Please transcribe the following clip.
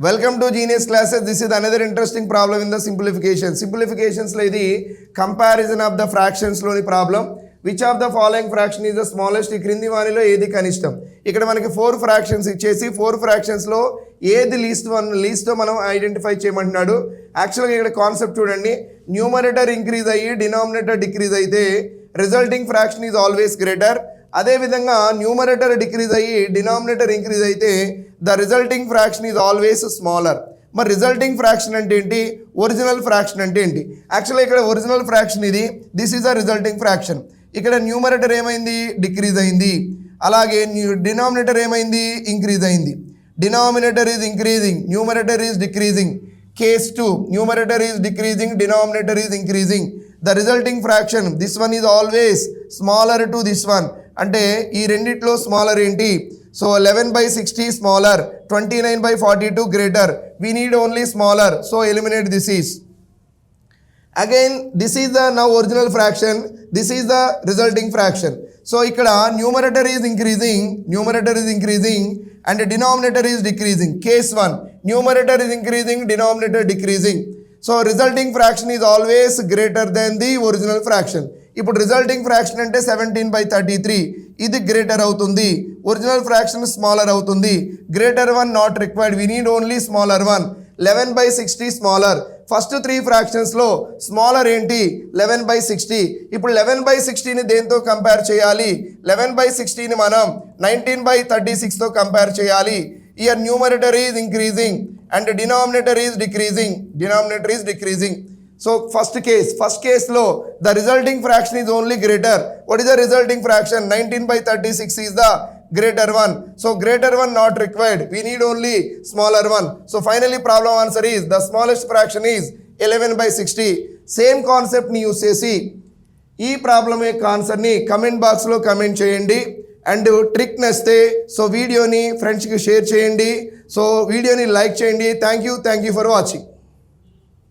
Welcome to Genius Classes. This is another interesting problem in the simplification. Simplifications lo idi comparison of the fractions loni problem. Which of the following fraction is the smallest? ఈ క్రింది వానిలో ఏది కనిష్టం? ఇక్కడ మనకి 4 fractions ఇచ్చేసి 4 fractions లో ఏది లీస్ట్ మనం ఐడెంటిఫై చేయమంటున్నాడు. యాక్చువల్గా ఇక్కడ కాన్సెప్ట్ చూడండి. న్యూమరేటర్ ఇంక్రీజ్ అయ్యి డినామినేటర్ డిక్రీజ్ అయితే resulting fraction is always greater. అదేవిధంగా న్యూమరేటర్ డిక్రీజ్ అయ్యి డినామినేటర్ ఇంక్రీజ్ అయితే the resulting fraction is always smaller. మరి రిజల్టింగ్ ఫ్రాక్షన్ అంటే ఏంటి, ఒరిజినల్ ఫ్రాక్షన్ అంటే ఏంటి? యాక్చువల్గా ఇక్కడ ఒరిజినల్ ఫ్రాక్షన్ ఇది, this is a resulting fraction. ఇక్కడ న్యూమరేటర్ ఏమైంది, డిక్రీజ్ అయింది. అలాగే డినామినేటర్ ఏమైంది, ఇంక్రీజ్ అయింది. Denominator is increasing, numerator is decreasing. Case 2, numerator is decreasing, denominator is increasing. The resulting fraction this one is always smaller to this one. అంటే ఈ రెండిట్లో smaller ఏంటి? So 11/60 smaller, 29/42 greater. We need only smaller, so eliminate this is. Again, this is the now original fraction, this is the resulting fraction. So ikkada numerator is increasing and the denominator is decreasing. Case 1, numerator is increasing, denominator decreasing. So resulting fraction is always greater than the original fraction. ఇప్పుడు resulting fraction అంటే 17/33, ఇది greater అవుతుంది. Original fraction smaller అవుతుంది. Greater one not required, we need only smaller one. 11/60 smaller. First 3 ఫ్రాక్షన్స్లో smaller ఏంటి, 11/60. ఇప్పుడు 11/60ని దేంతో కంపేర్ చేయాలి? 11/60ని మనం 19/36తో కంపేర్ చేయాలి. Here numerator is increasing and denominator is decreasing. So first case లో the resulting fraction is only greater. What is the resulting fraction? 19/36 is the greater one. So greater one not required, we need only smaller one. So finally problem answer is the smallest fraction is 11/60. Same concept ని use చేసి ఈ problem యొక్క ఆన్సర్ని comment బాక్స్లో comment చేయండి. And trick నచ్చితే so వీడియోని ఫ్రెండ్స్కి షేర్ చేయండి. సో వీడియోని లైక్ చేయండి. Thank you for watching.